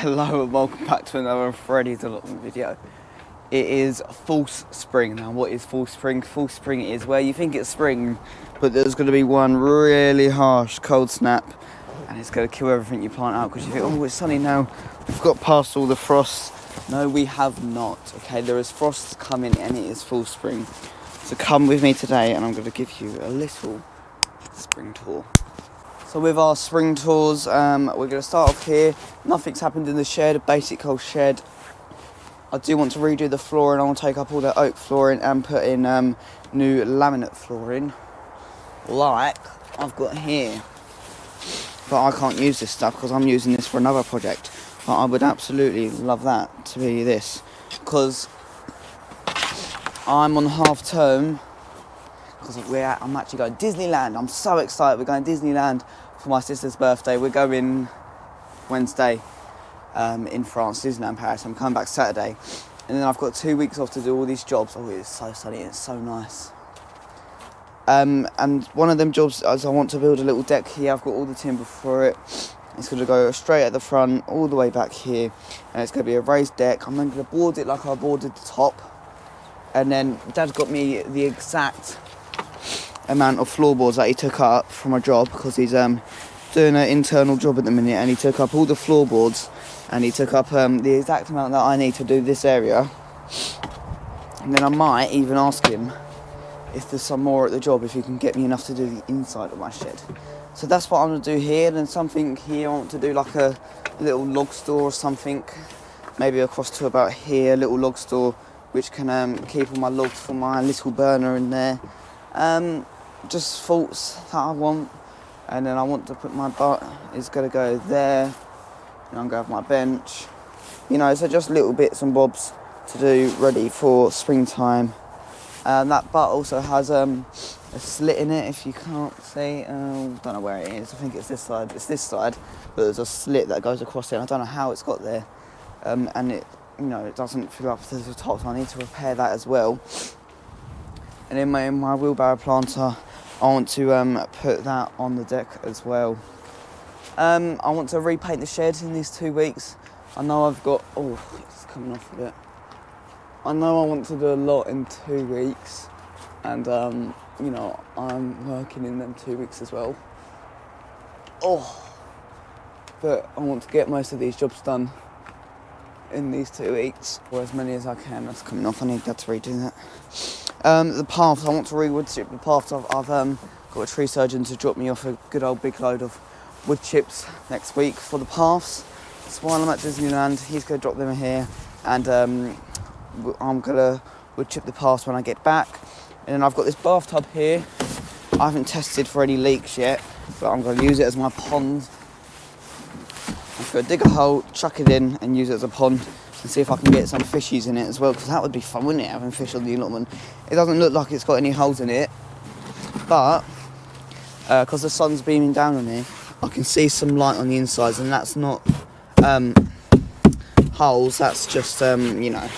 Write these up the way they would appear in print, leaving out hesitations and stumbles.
Hello and welcome back to another Freddy's allotment video. It is false spring. Now what is false spring? False spring is where you think it's spring, but there's going to be one really harsh cold snap and it's going to kill everything you plant out because you think, oh, it's sunny now, we've got past all the frost. No, we have not. Okay, there is frost coming and it is false spring. So come with me today and I'm going to give you a little spring tour. So with our spring tours, we're going to start off here. Nothing's happened in the shed, a basic old shed. I do want to redo the flooring. I want to take up all the oak flooring and put in new laminate flooring, like I've got here. But I can't use this stuff because I'm using this for another project. But I would absolutely love that to be this, because I'm on half term. Because I'm actually going to Disneyland. I'm so excited. We're going to Disneyland for my sister's birthday. We're going Wednesday in France, Disneyland Paris. I'm coming back Saturday. And then I've got 2 weeks off to do all these jobs. Oh, it's so sunny. It's so nice. And one of them jobs is I want to build a little deck here. I've got all the timber for it. It's going to go straight at the front, all the way back here. And it's going to be a raised deck. I'm then going to board it like I boarded the top. And then Dad got me the exact amount of floorboards that he took up from a job, because he's doing an internal job at the minute, and he took up all the floorboards and he took up the exact amount that I need to do this area. And then I might even ask him if there's some more at the job, if he can get me enough to do the inside of my shed. So that's what I'm going to do here. And then something here, I want to do like a little log store or something, maybe across to about here, a little log store which can keep all my logs for my little burner in there. Just thoughts that I want. And then I want to put my butt is going to go there, and I'm going to have my bench, you know, so just little bits and bobs to do ready for springtime. That butt also has a slit in it, if you can't see. Don't know where it is. I think it's this side. It's this side, but there's a slit that goes across it. I don't know how it's got there, and it, you know, it doesn't fill up to the top, so I need to repair that as well. And in my wheelbarrow planter, I want to put that on the deck as well. I want to repaint the shed in these 2 weeks. I know I've got, oh, it's coming off a bit. I know I want to do a lot in 2 weeks, and you know, I'm working in them 2 weeks as well. Oh, but I want to get most of these jobs done in these 2 weeks, or as many as I can. That's coming off. I need that to redo that. The paths, I want to re-wood chip the paths. I've got a tree surgeon to drop me off a good old big load of wood chips next week for the paths. So while I'm at Disneyland, he's going to drop them here, and I'm going to wood chip the paths when I get back. And then I've got this bathtub here. I haven't tested for any leaks yet, but I'm going to use it as my pond. I'm going to dig a hole, chuck it in and use it as a pond, and see if I can get some fishies in it as well, because that would be fun, wouldn't it, having fish on the allotment. It doesn't look like it's got any holes in it, but because the sun's beaming down on it, I can see some light on the insides, and that's not holes, that's just, you know,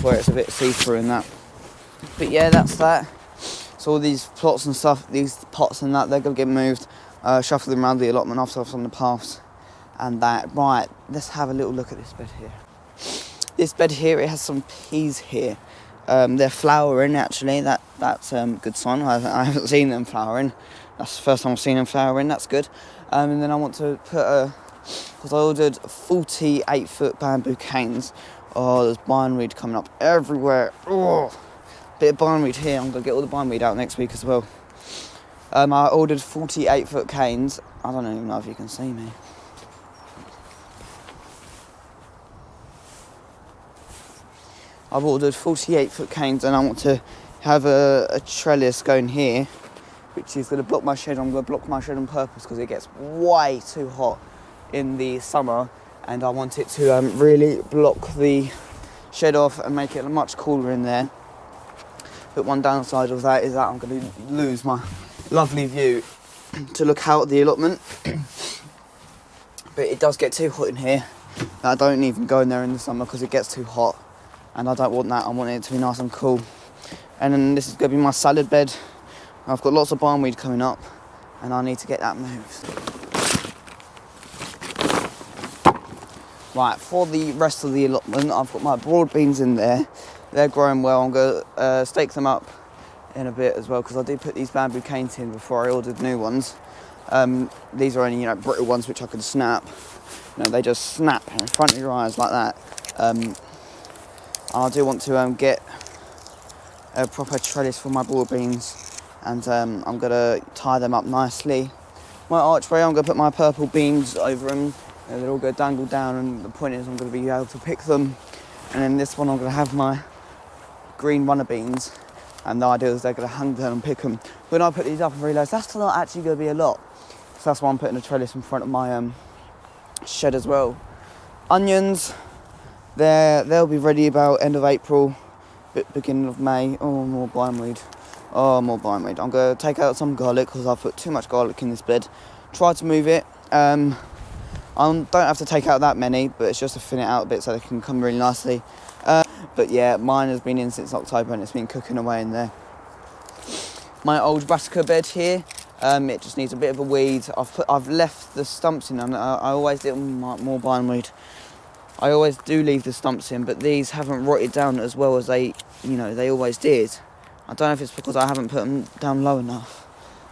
where it's a bit see-through and that. But yeah, that's that. So all these plots and stuff, these pots and that, they're going to get moved, shuffle them around the allotment after I've done the paths and that. Right, let's have a little look at this bed here. This bed here, it has some peas here. They're flowering, actually. That's a good sign. I haven't seen them flowering. That's the first time I've seen them flowering. That's good. And then I want to put because I ordered 48-foot bamboo canes. Oh, there's bindweed coming up everywhere. Oh, bit of bindweed here. I'm going to get all the bindweed out next week as well. I ordered 48-foot canes. I don't even know if you can see me. I've ordered 48-foot canes, and I want to have a trellis going here, which is going to block my shed. I'm going to block my shed on purpose because it gets way too hot in the summer, and I want it to really block the shed off and make it much cooler in there. But one downside of that is that I'm going to lose my lovely view to look out at the allotment. But it does get too hot in here. I don't even go in there in the summer because it gets too hot. And I don't want that. I want it to be nice and cool. And then this is going to be my salad bed. I've got lots of bindweed coming up, and I need to get that moved. Right, for the rest of the allotment, I've got my broad beans in there. They're growing well. I'm going to stake them up in a bit as well, because I did put these bamboo canes in before I ordered new ones. These are only, brittle ones which I can snap. They just snap in front of your eyes like that. I do want to get a proper trellis for my broad beans, and I'm going to tie them up nicely. My archway, I'm going to put my purple beans over them. They're all going to dangle down, and the point is I'm going to be able to pick them. And then this one I'm going to have my green runner beans, and the idea is they're going to hang down and pick them. When I put these up, I realised that's not actually going to be a lot. So that's why I'm putting a trellis in front of my shed as well. Onions, they'll be ready about end of April, beginning of May. Oh, more bindweed. I'm going to take out some garlic because I've put too much garlic in this bed. Try to move it. I don't have to take out that many, but it's just to thin it out a bit so they can come really nicely. But yeah, mine has been in since October and it's been cooking away in there. My old brassica bed here, it just needs a bit of a weed. I've left the stumps in, and I always do more bindweed. I always do leave the stumps in, but these haven't rotted down as well as they always did. I don't know if it's because I haven't put them down low enough,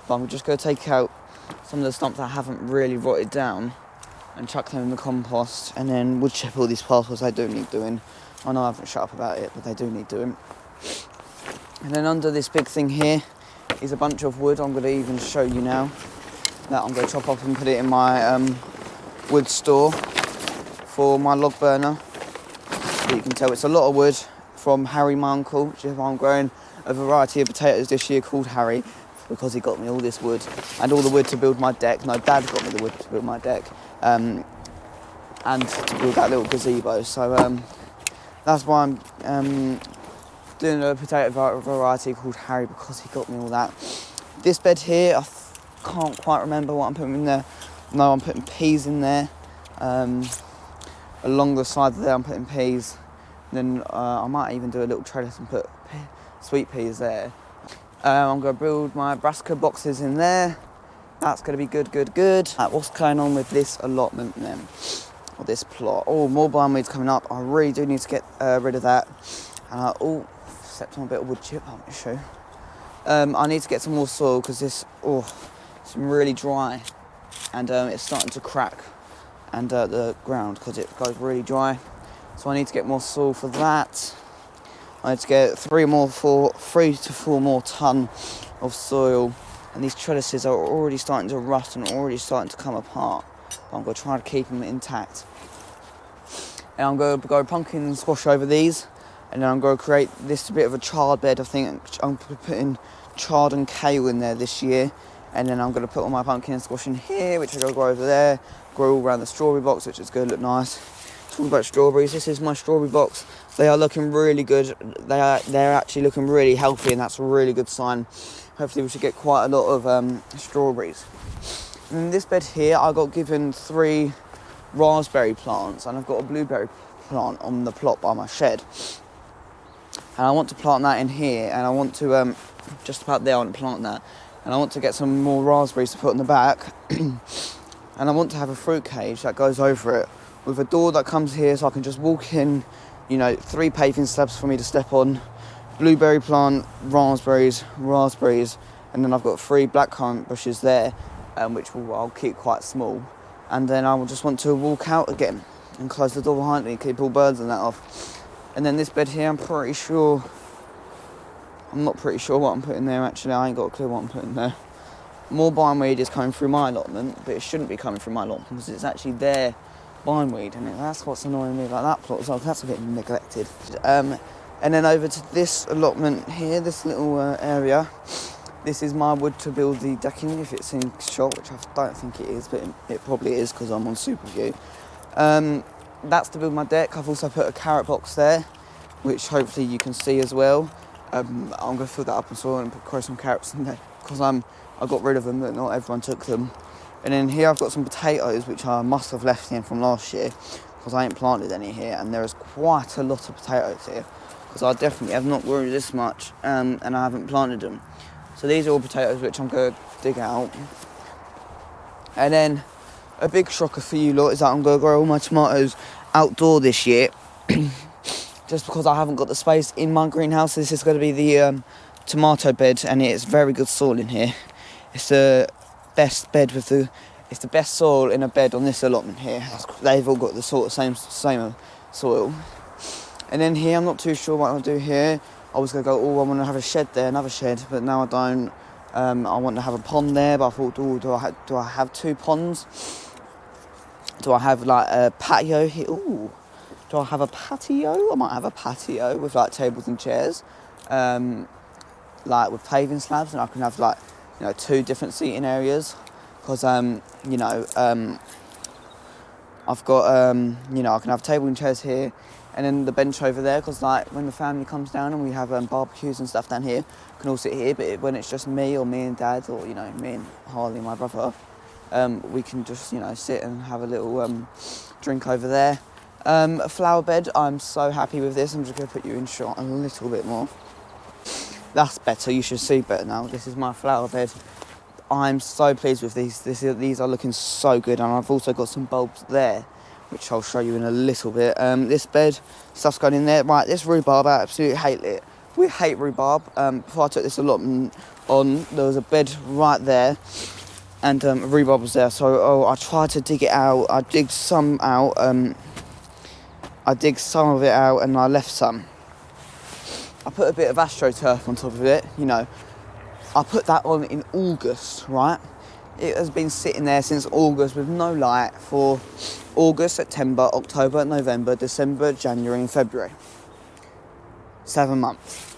but I'm just going to take out some of the stumps that haven't really rotted down and chuck them in the compost, and then wood chip all these piles because they do need doing. I know I haven't shut up about it, but they do need doing. And then under this big thing here is a bunch of wood. I'm going to even show you now that I'm going to chop up and put it in my wood store for my log burner. So you can tell it's a lot of wood from Harry, my uncle, which is why I'm growing a variety of potatoes this year called Harry, because he got me all this wood and all the wood to build my deck. No, Dad got me the wood to build my deck and to build that little gazebo. So that's why I'm doing a potato variety called Harry, because he got me all that. This bed here, I can't quite remember what I'm putting in there. No, I'm putting peas in there. Along the side there, I'm putting peas. Then I might even do a little trellis and put sweet peas there. I'm going to build my brassica boxes in there. That's going to be good. What's going on with this allotment then? Or this plot? Oh, more bindweed's coming up. I really do need to get rid of that. And stepped on a bit of wood chip, I'm not sure. I need to get some more soil because it's really dry, and it's starting to crack, and the ground, because it goes really dry. So I need to get more soil for that. I need to get 3 to 4 more ton of soil, and these trellises are already starting to rust and already starting to come apart. But I'm going to try to keep them intact. And I'm going to go pumpkin and squash over these, and then I'm going to create this bit of a chard bed. I think I'm putting chard and kale in there this year, and then I'm going to put all my pumpkin and squash in here, which I'm going to grow over there, grow all around the strawberry box, which is going to look nice. Talking about strawberries, this is my strawberry box. They are looking really good. They're actually looking really healthy, and that's a really good sign. Hopefully we should get quite a lot of strawberries. And in this bed here, I got given 3 raspberry plants, and I've got a blueberry plant on the plot by my shed. And I want to plant that in here, and I want to just about there I want to plant that, and I want to get some more raspberries to put in the back. And I want to have a fruit cage that goes over it, with a door that comes here so I can just walk in, 3 paving slabs for me to step on, blueberry plant, raspberries, and then I've got 3 blackcurrant bushes there, which I'll keep quite small. And then I will just want to walk out again and close the door behind me, keep all birds and that off. And then this bed here, I'm not pretty sure what I'm putting there actually. I ain't got a clue what I'm putting there. More bindweed is coming through my allotment, but it shouldn't be coming through my allotment because it's actually their bindweed, and that's what's annoying me about that plot as well. That's a bit neglected. And then over to this allotment here, this little area. This is my wood to build the decking, if it's in shot, which I don't think it is, but it probably is because I'm on super view. That's to build my deck. I've also put a carrot box there, which hopefully you can see as well. I'm going to fill that up with soil and grow some carrots in there because I got rid of them, but not everyone took them. And then here I've got some potatoes, which I must have left in from last year because I ain't planted any here, and there is quite a lot of potatoes here because I definitely have not grown this much, and I haven't planted them. So these are all potatoes which I'm going to dig out. And then a big shocker for you lot is that I'm going to grow all my tomatoes outdoor this year, just because I haven't got the space in my greenhouse. This is going to be the tomato bed, and it's very good soil in here. It's the best bed it's the best soil in a bed on this allotment here. They've all got the sort of same soil. And then here, I'm not too sure what I'll do here. I was going to go, I want to have a shed there, another shed, but now I don't. I want to have a pond there, but I thought, do I have 2 ponds? Do I have like a patio here? Ooh, do I have a patio? I might have a patio with like tables and chairs, like with paving slabs, and I can have like, 2 different seating areas, because I've got I can have table and chairs here, and then the bench over there, because like when the family comes down and we have barbecues and stuff down here, I can all sit here. But when it's just me or me and Dad, or me and Harley, my brother, we can just sit and have a little drink over there. A flower bed, I'm so happy with this. I'm just going to put you in shot a little bit more. That's better, you should see better now. This is my flower bed. I'm so pleased with these. These are looking so good, and I've also got some bulbs there, which I'll show you in a little bit. This bed, stuff's going in there. Right, this rhubarb, I absolutely hate it. We hate rhubarb. Before I took this allotment on, there was a bed right there, and rhubarb was there. So I tried to dig it out. I digged some out. I digged some of it out, and I left some. I put a bit of AstroTurf on top of it, I put that on in August, right? It has been sitting there since August with no light for August, September, October, November, December, January and February. 7 months.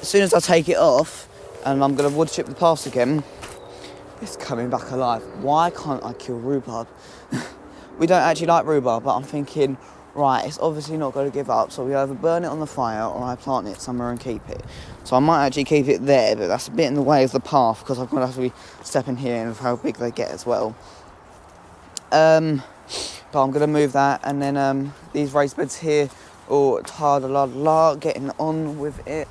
As soon as I take it off and I'm going to wood chip the paths again, it's coming back alive. Why can't I kill rhubarb? We don't actually like rhubarb, but I'm thinking, right, it's obviously not going to give up, so we either burn it on the fire or I plant it somewhere and keep it. So I might actually keep it there, but that's a bit in the way of the path, because I'm going to have to be stepping here and how big they get as well. But I'm going to move that, and then these raised beds here, getting on with it.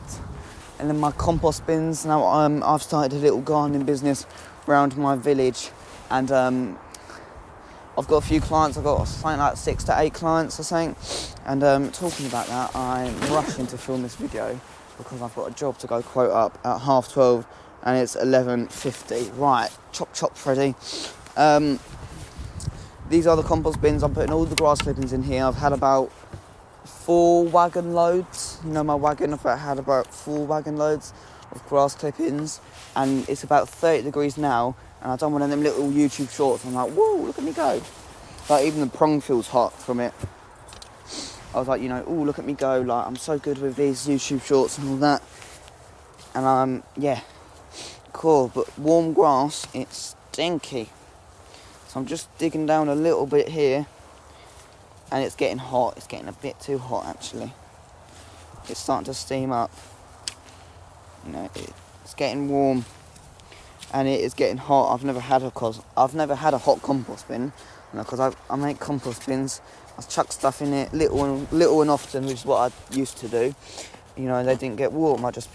And then my compost bins. Now I've started a little gardening business around my village, and I've got a few clients. I've got something like 6 to 8 clients or something. And talking about that, I'm rushing to film this video because I've got a job to go quote up at 12:30, and it's 11:50. Right, chop Freddy. These are the compost bins. I'm putting all the grass clippings in here. I've had about 4 wagon loads. My wagon, I've had about 4 wagon loads of grass clippings, and it's about 30 degrees now, and I've done one of them little YouTube shorts. I'm like, whoa, look at me go. Like, even the prong feels hot from it. I was like, oh, look at me go. Like, I'm so good with these YouTube shorts and all that. And yeah, cool. But warm grass, it's stinky. So I'm just digging down a little bit here, and it's getting hot. It's getting a bit too hot, actually. It's starting to steam up. It's getting warm, and it is getting hot. I've never had a hot compost bin, because I make compost bins. I chuck stuff in it, little and often, which is what I used to do. They didn't get warm. I just,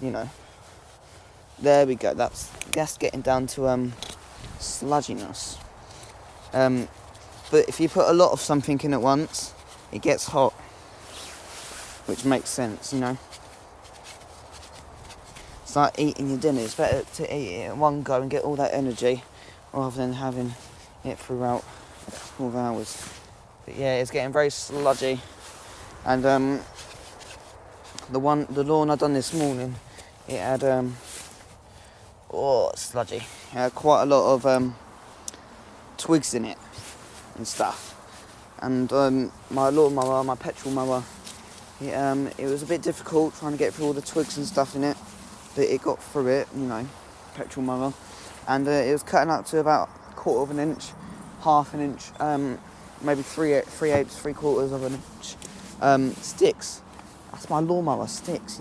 there we go. That's getting down to sludginess. But if you put a lot of something in at once, it gets hot, which makes sense, It's like eating your dinner. It's better to eat it in one go and get all that energy, rather than having it throughout a couple of hours. But yeah, it's getting very sludgy, and the lawn I done this morning, it had sludgy. It had quite a lot of twigs in it and stuff, and my lawnmower, my petrol mower, it was a bit difficult trying to get through all the twigs and stuff in it, but it got through it, petrol mower, and it was cutting up to about 1/4 of an inch, 1/2 an inch, maybe 3/8, 3/4 of an inch sticks. That's my lawnmower sticks,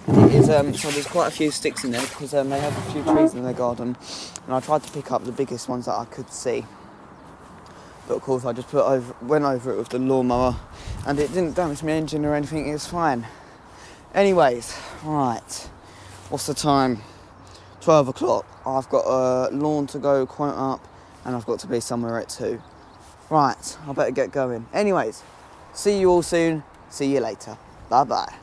It is, so there's quite a few sticks in there, because they have a few trees in their garden, and I tried to pick up the biggest ones that I could see. But of course I just went over it with the lawnmower, and it didn't damage my engine or anything. It was fine. Anyways, right, what's the time? 12 o'clock. I've got a lawn to go quote up, and I've got to be somewhere at 2. Right, I better get going. Anyways, See you all soon. See you later. Bye bye.